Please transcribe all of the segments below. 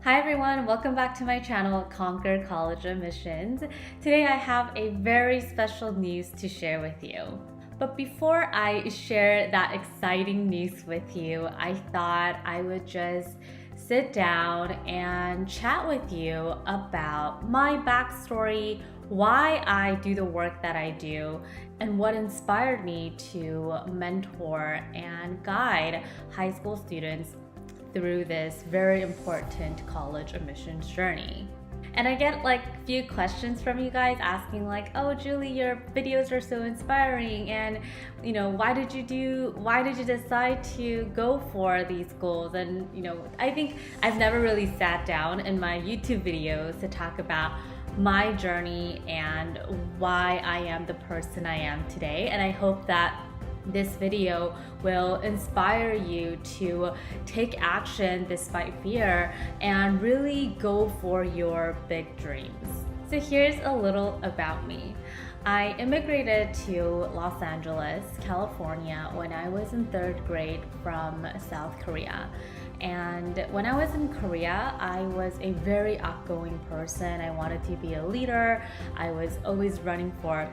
Hi everyone, welcome back to my channel, Conquer College Admissions. Today I have a very special news to share with you. But before I share that exciting news with you, I thought I would just sit down and chat with you about my backstory, why I do the work that I do, and what inspired me to mentor and guide high school students through this very important college admissions journey. And I get like a few questions from you guys asking like, oh Julie, your videos are so inspiring, and why did you decide to go for these goals? And I think I've never really sat down in my YouTube videos to talk about my journey and why I am the person I am today. And I hope that this video will inspire you to take action despite fear and really go for your big dreams. So here's a little about me. I immigrated to Los Angeles, California when I was in 3rd grade from South Korea. And when I was in Korea, I was a very outgoing person. I wanted to be a leader. I was always running for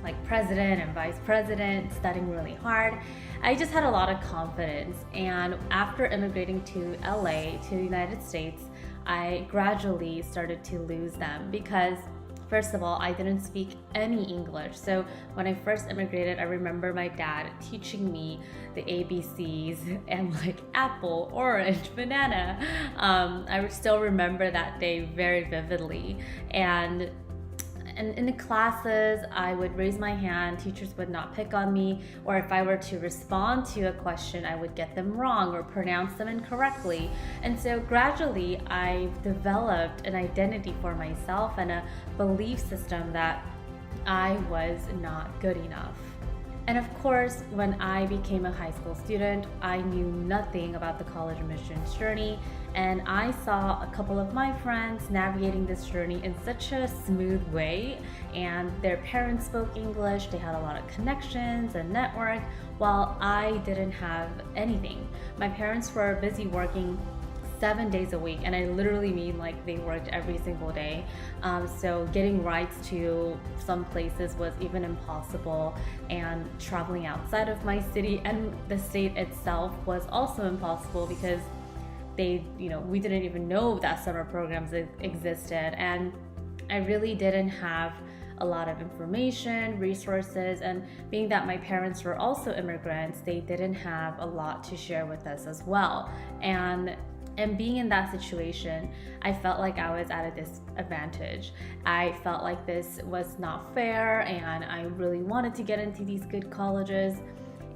like president and vice president, studying really hard. I just had a lot of confidence. And after immigrating to LA, to the United States, I gradually started to lose them because first of all, I didn't speak any English. So when I first immigrated, I remember my dad teaching me the ABCs and like apple, orange, banana. I still remember that day very vividly. And in the classes, I would raise my hand, teachers would not pick on me, or if I were to respond to a question, I would get them wrong or pronounce them incorrectly. And so gradually, I've developed an identity for myself and a belief system that I was not good enough. And of course, when I became a high school student, I knew nothing about the college admissions journey, and I saw a couple of my friends navigating this journey in such a smooth way, and their parents spoke English, they had a lot of connections and network, while I didn't have anything. My parents were busy working 7 days a week, and I literally mean like they worked every single day. So getting rides to some places was even impossible, and traveling outside of my city and the state itself was also impossible because we didn't even know that summer programs existed, and I really didn't have a lot of information, resources, and being that my parents were also immigrants, they didn't have a lot to share with us as well. And being in that situation, I felt like I was at a disadvantage. I felt like this was not fair, and I really wanted to get into these good colleges,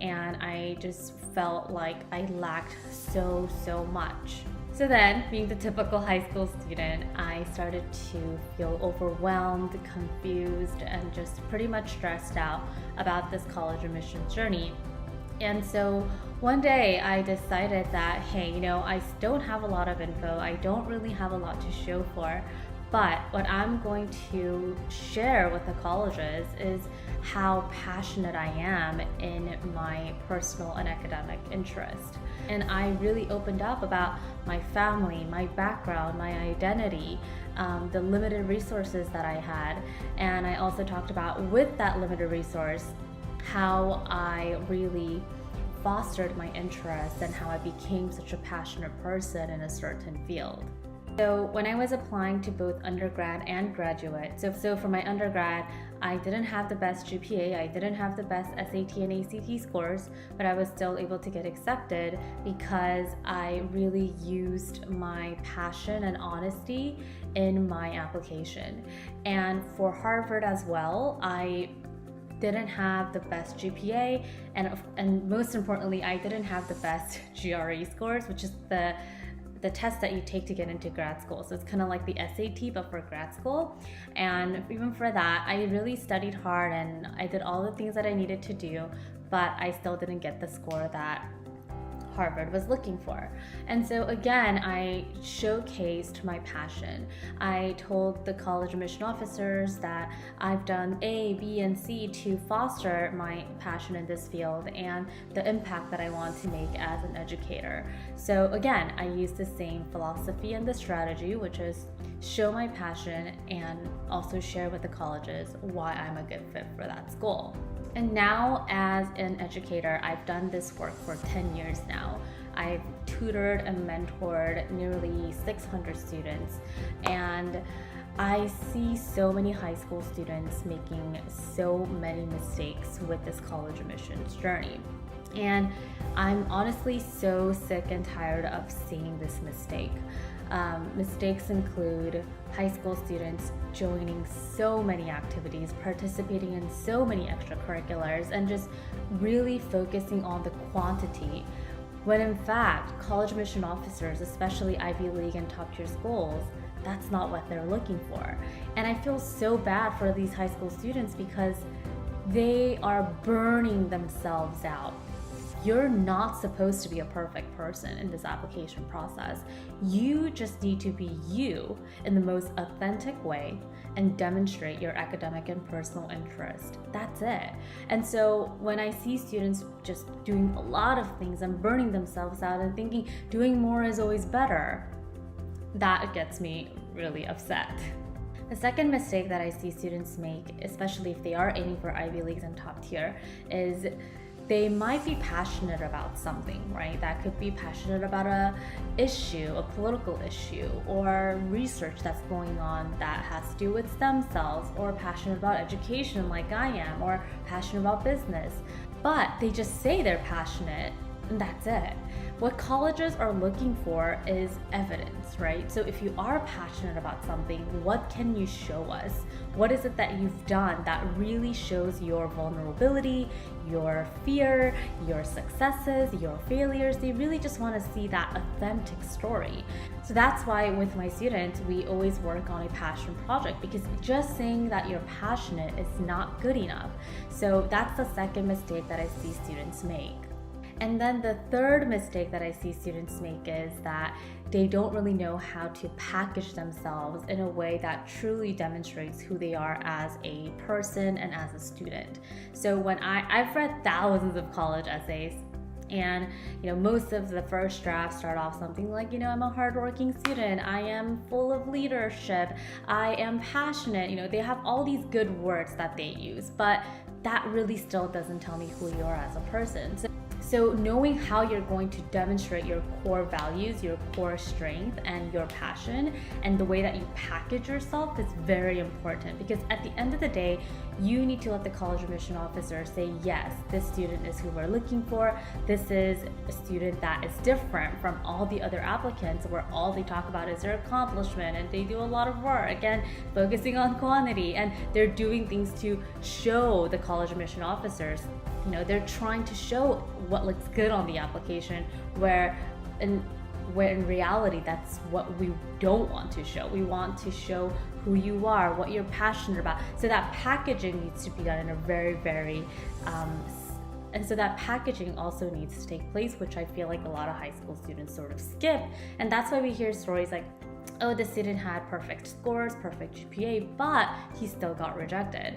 and I just felt like I lacked so much. So then, being the typical high school student, I started to feel overwhelmed, confused, and just pretty much stressed out about this college admissions journey. And so one day I decided that, hey, I don't have a lot of info. I don't really have a lot to show for. But what I'm going to share with the colleges is how passionate I am in my personal and academic interest. And I really opened up about my family, my background, my identity, the limited resources that I had. And I also talked about, with that limited resource, how I really fostered my interest and how I became such a passionate person in a certain field. So when I was applying to both undergrad and graduate, so for my undergrad, I didn't have the best GPA, I didn't have the best SAT and ACT scores, but I was still able to get accepted because I really used my passion and honesty in my application. And for Harvard as well, I didn't have the best GPA, and most importantly, I didn't have the best GRE scores, which is the test that you take to get into grad school. So it's kind of like the SAT, but for grad school. And even for that, I really studied hard and I did all the things that I needed to do, but I still didn't get the score that Harvard was looking for. And so again, I showcased my passion. I told the college admission officers that I've done A, B, and C to foster my passion in this field and the impact that I want to make as an educator. So again, I use the same philosophy and the strategy, which is show my passion and also share with the colleges why I'm a good fit for that school. And now as an educator, I've done this work for 10 years now. I've tutored and mentored nearly 600 students, and I see so many high school students making so many mistakes with this college admissions journey. And I'm honestly so sick and tired of seeing this mistake. Mistakes include high school students joining so many activities, participating in so many extracurriculars, and just really focusing on the quantity, when in fact, college admission officers, especially Ivy League and top tier schools, that's not what they're looking for. And I feel so bad for these high school students because they are burning themselves out. You're not supposed to be a perfect person in this application process. You just need to be you in the most authentic way and demonstrate your academic and personal interest. That's it. And so when I see students just doing a lot of things and burning themselves out and thinking doing more is always better, that gets me really upset. The second mistake that I see students make, especially if they are aiming for Ivy Leagues and top tier, is they might be passionate about something, right? That could be passionate about a issue, a political issue, or research that's going on that has to do with stem cells, or passionate about education like I am, or passionate about business. But they just say they're passionate, and that's it. What colleges are looking for is evidence, right? So if you are passionate about something, what can you show us? What is it that you've done that really shows your vulnerability, your fear, your successes, your failures? They really just want to see that authentic story. So that's why with my students, we always work on a passion project, because just saying that you're passionate is not good enough. So that's the second mistake that I see students make. And then the third mistake that I see students make is that they don't really know how to package themselves in a way that truly demonstrates who they are as a person and as a student. So when I've read thousands of college essays, and most of the first drafts start off something like, I'm a hardworking student, I am full of leadership, I am passionate. They have all these good words that they use, but that really still doesn't tell me who you are as a person. So knowing how you're going to demonstrate your core values, your core strength, and your passion, and the way that you package yourself is very important, because at the end of the day, you need to let the college admission officer say, yes, this student is who we're looking for. This is a student that is different from all the other applicants, where all they talk about is their accomplishment and they do a lot of work, again, focusing on quantity, and they're doing things to show the college admission officers, they're trying to show what looks good on the application, where in reality, that's what we don't want to show. We want to show who you are, what you're passionate about. So that packaging needs to be done in a very, very, and so that packaging also needs to take place, which I feel like a lot of high school students sort of skip. And that's why we hear stories like, oh, the student had perfect scores, perfect GPA, but he still got rejected.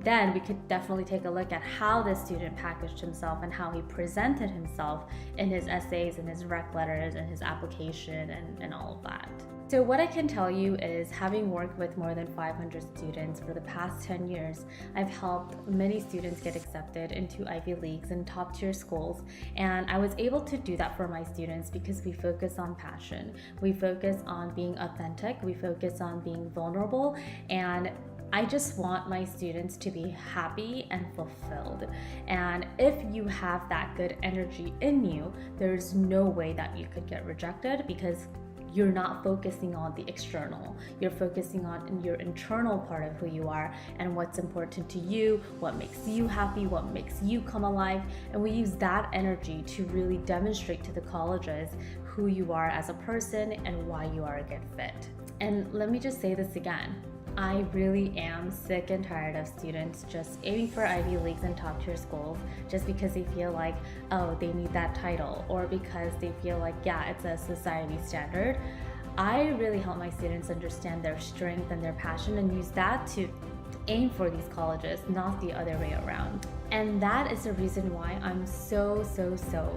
Then we could definitely take a look at how this student packaged himself and how he presented himself in his essays and his rec letters and his application and all of that. So what I can tell you is, having worked with more than 500 students for the past 10 years, I've helped many students get accepted into Ivy Leagues and top tier schools. And I was able to do that for my students because we focus on passion. We focus on being authentic. We focus on being vulnerable. And I just want my students to be happy and fulfilled. And if you have that good energy in you, there's no way that you could get rejected, because you're not focusing on the external. You're focusing on your internal part of who you are and what's important to you, what makes you happy, what makes you come alive. And we use that energy to really demonstrate to the colleges who you are as a person and why you are a good fit. And let me just say this again. I really am sick and tired of students just aiming for Ivy Leagues and top tier schools just because they feel like, oh, they need that title, or because they feel like, yeah, it's a society standard. I really help my students understand their strength and their passion and use that to aim for these colleges, not the other way around. And that is the reason why I'm so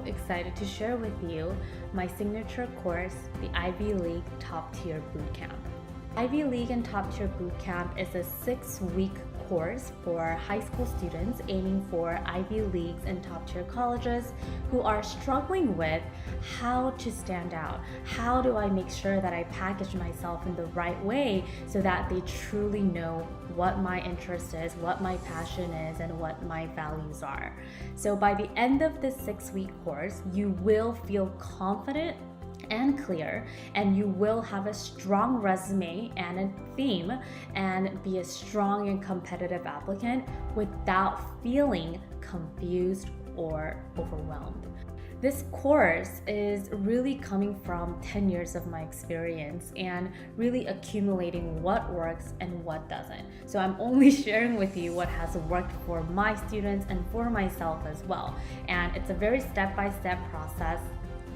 excited to share with you my signature course, the Ivy League Top Tier Bootcamp. Ivy League and Top Tier Bootcamp is a 6-week course for high school students aiming for Ivy Leagues and top tier colleges who are struggling with how to stand out. How do I make sure that I package myself in the right way so that they truly know what my interest is, what my passion is, and what my values are. So by the end of this 6-week course, you will feel confident and clear, and you will have a strong resume and a theme and be a strong and competitive applicant without feeling confused or overwhelmed. This course is really coming from 10 years of my experience and really accumulating what works and what doesn't. So I'm only sharing with you what has worked for my students and for myself as well. And it's a very step-by-step process.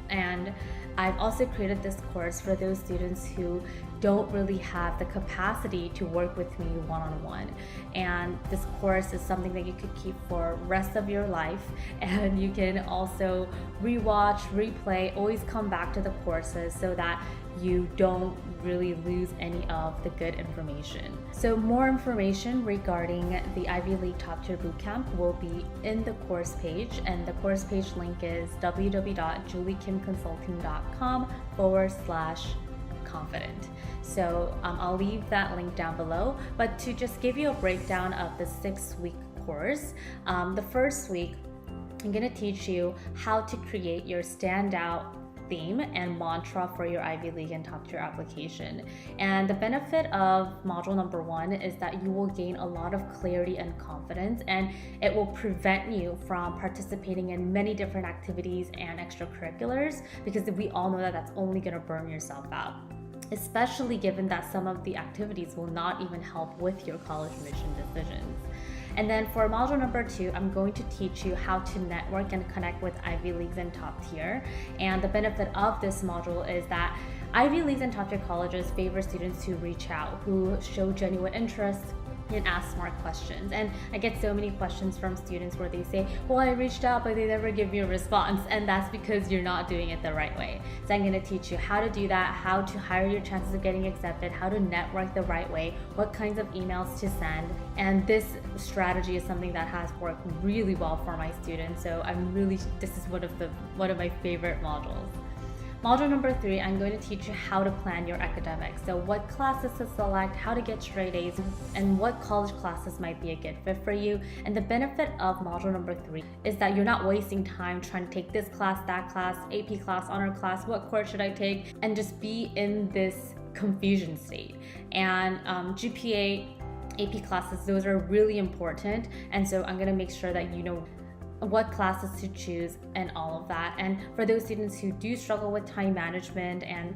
And I've also created this course for those students who don't really have the capacity to work with me one-on-one. And this course is something that you could keep for the rest of your life, and you can also rewatch, replay, always come back to the courses so that you don't really lose any of the good information. So more information regarding the Ivy League Top Tier Bootcamp will be in the course page, and the course page link is www.juliekimconsulting.com/confident. So I'll leave that link down below. But to just give you a breakdown of the 6-week course, the first week I'm gonna teach you how to create your standout theme and mantra for your Ivy League and top tier application. And the benefit of module number 1 is that you will gain a lot of clarity and confidence, and it will prevent you from participating in many different activities and extracurriculars, because we all know that that's only going to burn yourself out, especially given that some of the activities will not even help with your college admission decisions. And then for module number 2, I'm going to teach you how to network and connect with Ivy Leagues and top tier. And the benefit of this module is that Ivy Leagues and top tier colleges favor students who reach out, who show genuine interest and ask smart questions. And I get so many questions from students where they say, well, I reached out, but they never give me a response. And that's because you're not doing it the right way. So I'm gonna teach you how to do that, how to higher your chances of getting accepted, how to network the right way, what kinds of emails to send. And this strategy is something that has worked really well for my students. So this is one of my favorite modules. Module number 3, I'm going to teach you how to plan your academics. So what classes to select, how to get straight A's, and what college classes might be a good fit for you. And the benefit of module number 3 is that you're not wasting time trying to take this class, that class, AP class, honor class, what course should I take, and just be in this confusion state. And GPA, AP classes, those are really important. And so I'm going to make sure that you know what classes to choose and all of that. And for those students who do struggle with time management and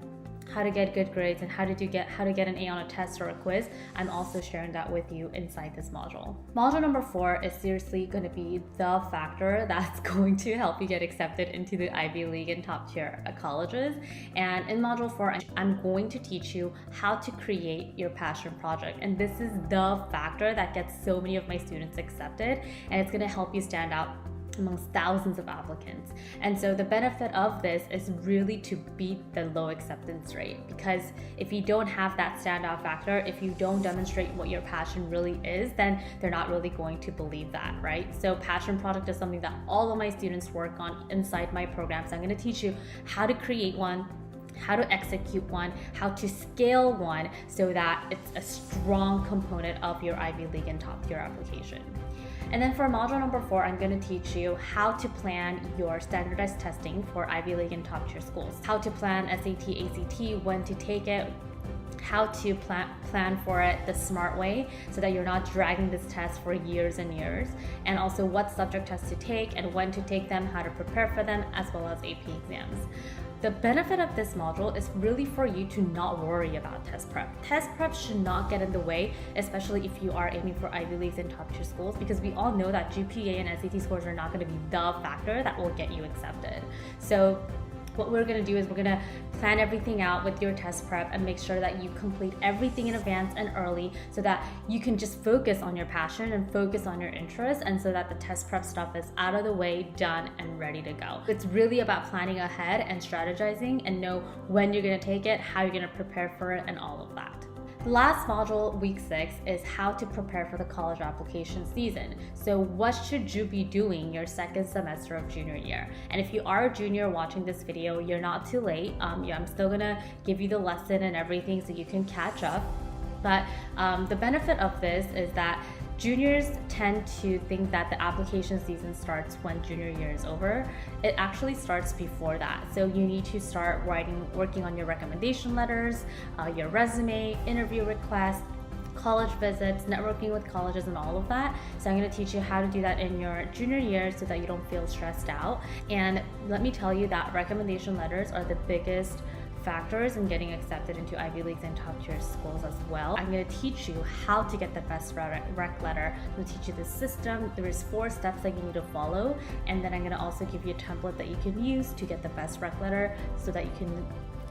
how to get good grades and how to get an A on a test or a quiz, I'm also sharing that with you inside this module. Module number 4 is seriously going to be the factor that's going to help you get accepted into the Ivy League and top tier colleges. And in module 4, I'm going to teach you how to create your passion project. And this is the factor that gets so many of my students accepted, and it's going to help you stand out amongst thousands of applicants. And so the benefit of this is really to beat the low acceptance rate, because if you don't have that standout factor, if you don't demonstrate what your passion really is, then they're not really going to believe that, right? So passion project is something that all of my students work on inside my programs. I'm going to teach you how to create one, how to execute one, how to scale one, so that it's a strong component of your Ivy League and top tier application. And then for module number 4, I'm going to teach you how to plan your standardized testing for Ivy League and top tier schools, how to plan SAT, ACT, when to take it, how to plan for it the smart way so that you're not dragging this test for years and years, and also what subject tests to take and when to take them, how to prepare for them, as well as AP exams. The benefit of this module is really for you to not worry about test prep. Test prep should not get in the way, especially if you are aiming for Ivy Leagues and top tier schools, because we all know that GPA and SAT scores are not going to be the factor that will get you accepted. So what we're going to do is we're going to plan everything out with your test prep and make sure that you complete everything in advance and early so that you can just focus on your passion and focus on your interests, and so that the test prep stuff is out of the way, done, and ready to go. It's really about planning ahead and strategizing and know when you're going to take it, how you're going to prepare for it, and all of that. The last module, week 6, is how to prepare for the college application season. So what should you be doing your second semester of junior year? And if you are a junior watching this video, you're not too late. I'm still gonna give you the lesson and everything so you can catch up. But the benefit of this is that juniors tend to think that the application season starts when junior year is over. It actually starts before that. So you need to start working on your recommendation letters, your resume, interview requests, college visits, networking with colleges, and all of that. So I'm going to teach you how to do that in your junior year so that you don't feel stressed out. And let me tell you that recommendation letters are the biggest factors in getting accepted into Ivy Leagues and top tier schools as well. I'm going to teach you how to get the best rec letter. I'm going to teach you the system. There's 4 steps that you need to follow, and then I'm going to also give you a template that you can use to get the best rec letter so that you can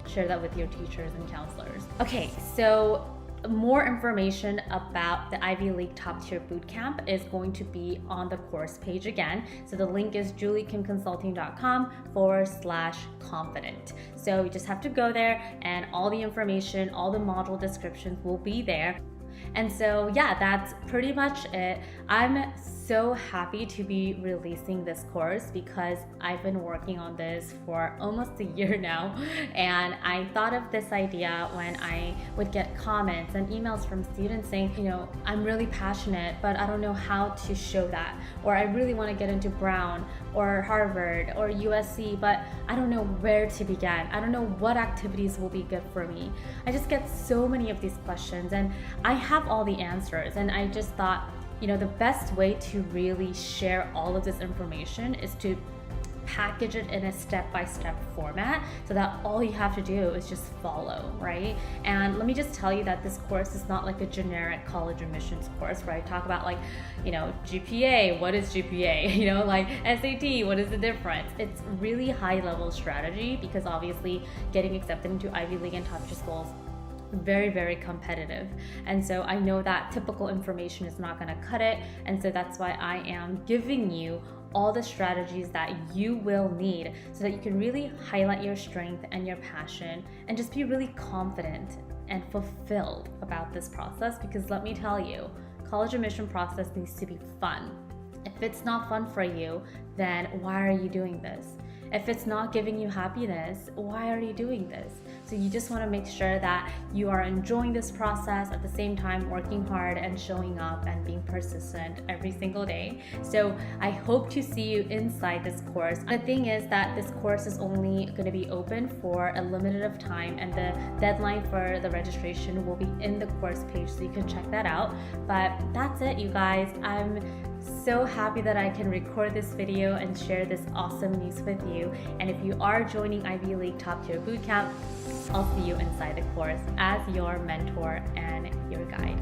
share that with your teachers and counselors. Okay, so more information about the Ivy League top tier bootcamp is going to be on the course page again. So the link is juliekimconsulting.com/confident. So you just have to go there, and all the information, all the module descriptions will be there. And so yeah, that's pretty much it. I'm so happy to be releasing this course because I've been working on this for almost a year now, and I thought of this idea when I would get comments and emails from students saying, you know, I'm really passionate, but I don't know how to show that, or I really want to get into Brown or Harvard or USC, but I don't know where to begin. I don't know what activities will be good for me. I just get so many of these questions, and I have all the answers, and I just thought, you know, the best way to really share all of this information is to package it in a step-by-step format so that all you have to do is just follow, right? And let me just tell you that this course is not like a generic college admissions course where I talk about, like, you know, GPA, what is GPA? You know, like SAT, what is the difference? It's really high-level strategy because obviously getting accepted into Ivy League and top tier schools, very, very competitive. And so I know that typical information is not going to cut it. And so that's why I am giving you all the strategies that you will need so that you can really highlight your strength and your passion and just be really confident and fulfilled about this process. Because let me tell you, college admission process needs to be fun. If it's not fun for you, then why are you doing this? If it's not giving you happiness, why are you doing this? So you just want to make sure that you are enjoying this process, at the same time working hard and showing up and being persistent every single day. So I hope to see you inside this course. The thing is that this course is only going to be open for a limited of time, and the deadline for the registration will be in the course page, so you can check that out. But that's it, you guys. I'm so happy that I can record this video and share this awesome news with you. And if you are joining Ivy League Top Tier Bootcamp, I'll see you inside the course as your mentor and your guide.